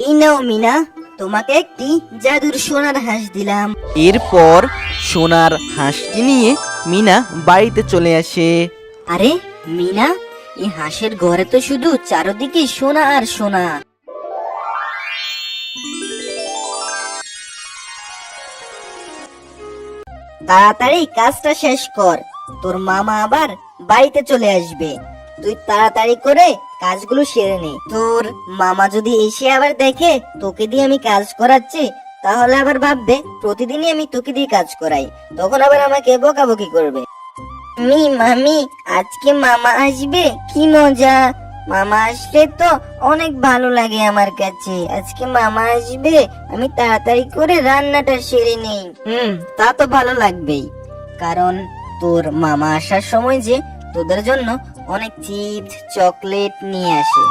এই নাও মিনা, তোমাকে একটি জাদুর সোনার হাঁস দিলাম। এরপর সোনার হাঁসটি নিয়ে মিনা বাড়িতে চলে আসে। আরে মিনা, এই হাঁসের ঘরে তো শুধু চারদিকে সোনা আর সোনা। তাড়াতাড়ি কাজটা শেষ কর, তোর মামা আবার বাড়িতে চলে আসবে। তুই তাড়াতাড়ি করে কাজগুলো সেরে নে। তোর মামা যদি এসে আবার দেখে তোকে দিয়ে আমি কাজ করাচ্ছি, তাহলে আবার ভাববে প্রতিদিনই আমি তোকে দিয়ে কাজ করাই, তখন আবার আমাকে বকাবকি করবে। মামি, আজকে মামা আসবে, কি মজা! মামা আসলে তো অনেক ভালো লাগে আমার কাছে। আজকে মামা আসবে, আমি তাড়াতাড়ি করে রান্নাটা সেরে নেই। তা তো ভালো লাগবেই, কারণ তোর মামা আসার সময় যে তোদের জন্য অনেক চিপস চকলেট নিয়ে আসে।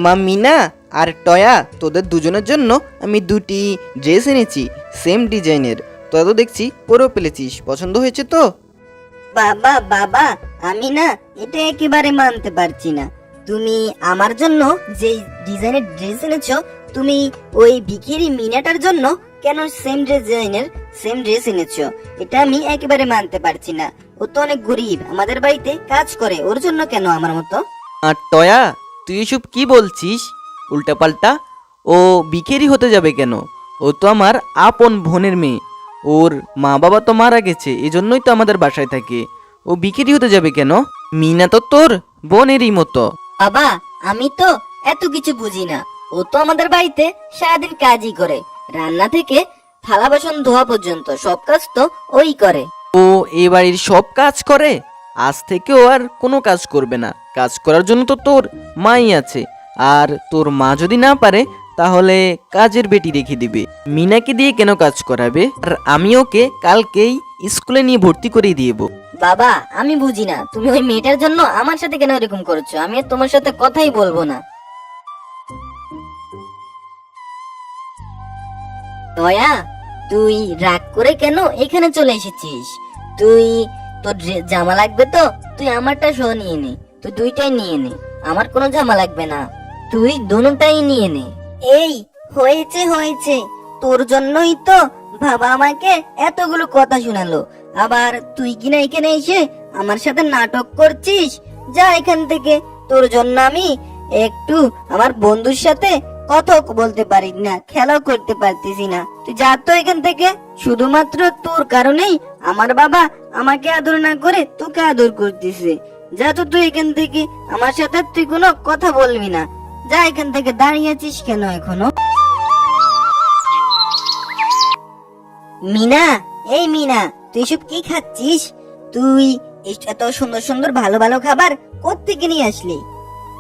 মা মিনা আর টয়া, তোদের দুজনের জন্য আমি দুটি ড্রেস এনেছি, সেম ডিজাইনের। তোরা তো দেখছি পরেও ফেলেছিস, পছন্দ হয়েছে তো? বাবা বাবা, আমি না এটা একেবারে মানতে পারছি না। তুমি আমার জন্য যে ডিজাইনের ড্রেস এনেছো, তুমি ওই ভিখিরি মিনাটার জন্য কেন সেম ড্রেস এনেছো? এটা আমি একেবারে মানতে পারছি না। ও তো অনেক গরিব, আমাদের বাড়িতে কাজ করে, ওর জন্য কেন আমার মতো? আর টয়া, তুই এসব কি বলছিস উল্টাপাল্টা? ও বিকেরি হতে যাবে কেন? ও তো আমার আপন বোনের মেয়ে। ওর মা বাবা তো মারা গেছে, এজন্যই তো আমাদের বাসায় থাকে। ও বিকেরি হতে যাবে কেন? মিনা তো তোর বোনেরই মতো। বাবা, আমি তো এত কিছু বুঝি না। ও তো আমাদের বাড়িতে সারাদিন কাজই করে, রান্না থেকে থালা বাসন ধোয়া পর্যন্ত সব কাজ তো ওই করে। ও এ বাড়ির সব কাজ করে? আজ থেকে ও আর কোনো কাজ করবে না। কাজ করার জন্য তো তোর মাই আছে, আর তোর মা যদি না পারে তাহলে কাজের বেটি রেখে দিবে। মিনাকে দিয়ে কেন কাজ করাবে? আর আমি ওকে কালকেই স্কুলে নিয়ে ভর্তি করে দিব। বাবা, আমি বুঝি না তুমি ওই মেয়েটার জন্য আমার সাথে কেন এরকম করছো। আমি আর তোমার সাথে কথাই বলবো না। দয়া, তুই রাগ করে কেন এখানে চলে এসেছিস? তুই তোর জামা লাগবে তো তুই আমারটা সহ নিয়ে নে, তুই দুইটাই নিয়ে নে, আমার কোনো জামা লাগবে না, তুই দুটোটাই নিয়ে নে। এই হয়েছে হয়েছে, তোর জন্যই তো বাবা আমাকে এতগুলো কথা শোনালো, আবার তুই কিনা এখানে এসে আমার সাথে নাটক করছিস। যা এখান থেকে, তোর জন্য আমি একটু আমার বন্ধুর সাথে কথা বলতে পারি না, খেলাও করতে পারতেছি না। তুই যা তো এখান থেকে। শুধুমাত্র তোর কারণেই আমার বাবা আমাকে আদর না করে তোকে আদর করতেছে। যা তো তুই এখান থেকে, আমার সাথে তুই কোনো কথা বলবি না। যা এখান থেকে। দাঁড়িয়ে আছিস কেন এখনো? মিনা, এই মিনা, তুই সব কি খাচ্ছিস? তুই এত সুন্দর সুন্দর ভালো ভালো খাবার কোত্থেকে নিয়ে আসলি?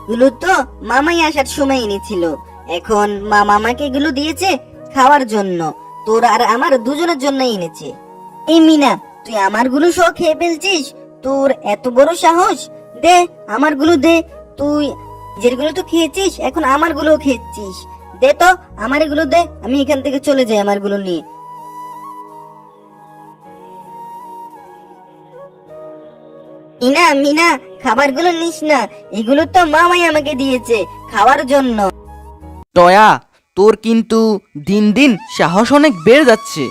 এগুলো তো মামাই আসার সময় এনেছিল। এখন মামা আমাকে এগুলো দিয়েছে খাওয়ার জন্য, তোর আর আমার দুজনের জন্য এনেছে। এই মিনা, তুই আমার গুলো সব খেয়ে ফেলছিস? তোর এত বড় সাহস! দে আমার গুলো দে। তুই যেগুলো তো খেয়েছিস, এখন আমার গুলো খেয়েছিস। দে তো আমার এগুলো দে, আমি এখান থেকে চলে যাই আমার গুলো নিয়ে। মিনা মিনা, খাবারগুলো নিস না, এগুলো তো মামাই আমাকে দিয়েছে খাওয়ার জন্য। টয়া, তোর কিন্তু দিন দিন সাহস অনেক বেড়ে যাচ্ছে।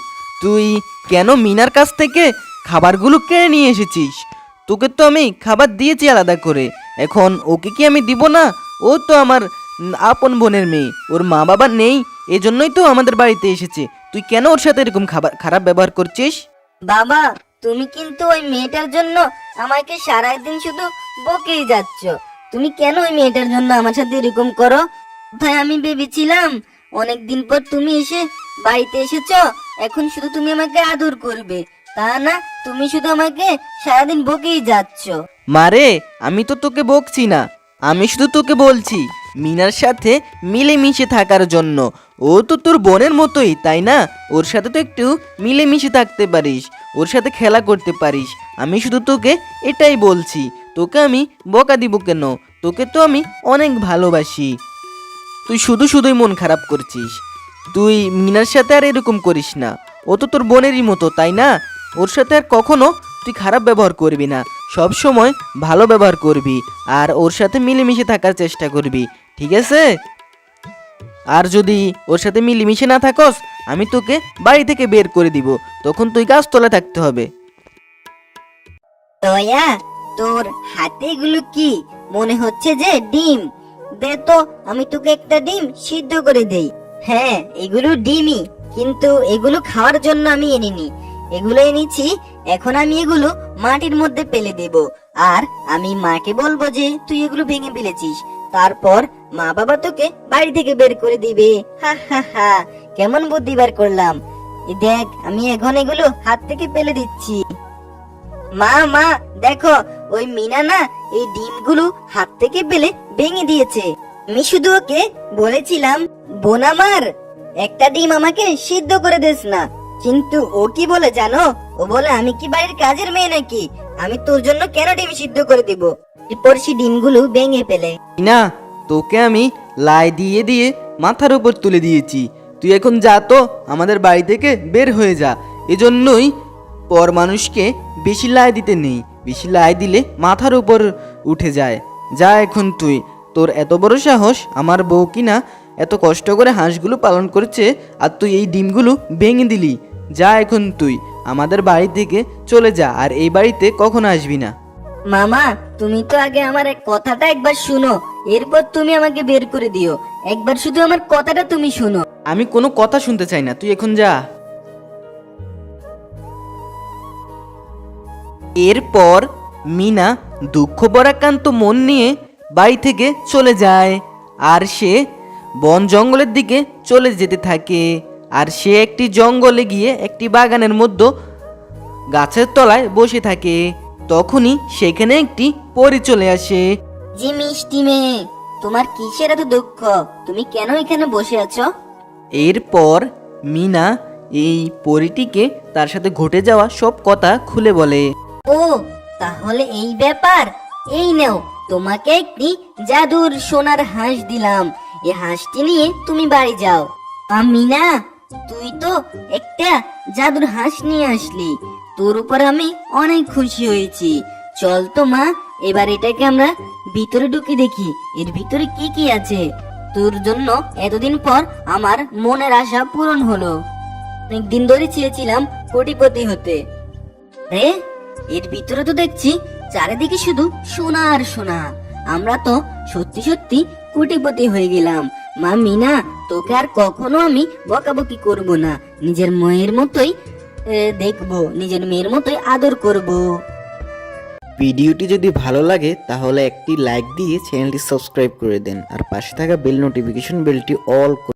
তুই কেন মিনার কাছ থেকে খাবারগুলো কেড়ে নিয়ে এসেছিস? তোকে তো আমি খাবার দিয়েছি আলাদা করে, এখন ওকে কি আমি দিব না? ও তো আমার আপন বোনের মেয়ে, ওর মা বাবা নেই, এজন্যই তো আমাদের বাড়িতে এসেছে। তুই কেন ওর সাথে এরকম খারাপ ব্যবহার করছিস? বাবা, তুমি কিন্তু ওই মেয়েটার জন্য আমাকে সারাদিন শুধু বকেই যাচ্ছ। তুমি কেন ওই মেয়েটার জন্য আমার সাথে এরকম করো? ভাই, আমি ভেবেছিলাম অনেকদিন পর তুমি এসে বাড়িতে এসেছো, এখন শুধু তুমি আমাকে আদর করবে, তা না, তুমি শুধু আমাকে সারাদিন বকেই যাচ্ছ। মারে, আমি তো তোকে বকছি না, আমি শুধু তোকে বলছি মিনার সাথে মিলেমিশে থাকার জন্য। ও তো তোর বোনের মতোই, তাই না? ওর সাথে তো একটু মিলেমিশে থাকতে পারিস, ওর সাথে খেলা করতে পারিস। আমি শুধু তোকে এটাই বলছি, তোকে আমি বকা দিব কেন? তোকে তো আমি অনেক ভালোবাসি। তুই শুধুই মন খারাপ করছিস। তুই মিনার সাথে আর এরকম করিস না, ও তো তোর বোনেরই মতো, তাই না? ওর সাথে আর কখনো তুই খারাপ ব্যবহার করবি না, সব সময় ভালো ব্যবহার করবি আর ওর সাথে মিলেমিশে থাকার চেষ্টা করবি, ঠিক আছে? আর যদি ওর সাথে মিলেমিশে না থাকস, আমি তোকে বাড়ি থেকে বের করে দিব। তখন তুই গাছতলায় থাকতে হবে। দয়া, তোর হাতে এগুলো কি? মনে হচ্ছে যে ডিম। দে তো, আমি তোকে একটা ডিম সিদ্ধ করে দেই। হ্যাঁ, এগুলো ডিমই, কিন্তু এগুলো খাওয়ার জন্য আমি এনিনি। এগুলো এনেছি, এখন আমি এগুলো মাটির মধ্যে ফেলে দেব। আর আমি মাকে বলবো যে তুই এগুলো ভেঙে ফেলেছিস। তারপর মা বাবা তোকে বাড়ি থেকে বের করে দিবে। হা হা হা, কেমন বুদ্ধি বার করলাম। এই দেখ, আমি এখন এগুলো হাত থেকে ফেলে দিচ্ছি। মা মা, দেখো, ওই মিনা না এই ডিমগুলো হাত থেকে পেলে ভেঙে দিয়েছে। আমি শুধু ওকে বলেছিলাম, বোন আমার, একটা ডিম আমাকে সিদ্ধ করে দিস না। কিন্তু ও কি বলে জানো? ও বলে, আমি কি বাড়ির কাজের মেয়ে নাকি? আমি তোর জন্য কেন ডিম সিদ্ধ করে দিব? এরপর সে ডিমগুলো ভেঙে ফেলে। না, তোকে আমি লাই দিয়ে দিয়ে মাথার উপর তুলে দিয়েছি। তুই এখন যা তো, আমাদের বাড়ি থেকে বের হয়ে যা। এজন্যই পর মানুষকে বেশি লাই দিতে নেই। বেশি লাই দিলে মাথার উপর উঠে যায়। যা এখন তুই। তোর এত বড় সাহস, আমার বউ কিনা এত কষ্ট করে হাঁসগুলো পালন করছে, আর তুই এই ডিমগুলো ভেঙে দিলি। যা এখন তুই আমাদের বাড়ি থেকে চলে যা, আর এই বাড়িতে কখনো আসবি না। মামা, তুমি তো আগে আমার এক কথাটা একবার শুনো, এরপর তুমি আমাকে বের করে দিও। একবার শুধু আমার কথাটা তুমি শুনো। আমি কোনো কথা শুনতে চাই না, তুই এখন যা। এরপর মিনা দুঃখ পরাক্রান্ত মন নিয়ে বাড়ি থেকে চলে যায়। আর সে বন জঙ্গলের দিকে চলে যেতে থাকে। আর সে একটি জঙ্গলে গিয়ে একটি বাগানের মধ্যে গাছের তলায় বসে থাকে। তখনই সেখানে একটি পরী চলে আসে। জি মিষ্টি মেয়ে, তোমার কিসের এত দুঃখ? তুমি কেন এখানে বসে আছো? এরপর মিনা এই পরীটিকে তার সাথে ঘটে যাওয়া সব কথা খুলে বলে। ও, তাহলে এই ব্যাপার। এই নাও, তোমাকে একটি জাদুর সোনার হাঁস দিলাম। এই হাঁসটি নিয়ে তুমি বাড়ি যাও। আমিনা, তুই তো একটা জাদুর হাঁস নিয়ে আসলি। তোর উপর আমি অনেক খুশি হয়েছি। চল তো মা, এবার এটাকে আমরা ভিতরে ঢুকে দেখি এর ভিতরে কি কি আছে। তোর জন্য এতদিন পর আমার মনের আশা পূরণ হলো। অনেকদিন ধরে চেয়েছিলাম কোটিপতি হতে। রে, এর ভিতরে তো দেখছি চারিদিকে শুধু সোনা আর সোনা। আমরা তো সত্যি সত্যি কোটিপতি হয়ে গেলাম। মা মিনা, তোকে আর কখনো আমি বকাবকি করব না। নিজের মেয়ের মতোই দেখবো, নিজের মেয়ের মতোই আদর করব। ভিডিওটি যদি ভালো লাগে তাহলে একটি লাইক দিয়ে চ্যানেলটি সাবস্ক্রাইব করে দেন, আর পাশে থাকা বেল নোটিফিকেশন বেলটি অল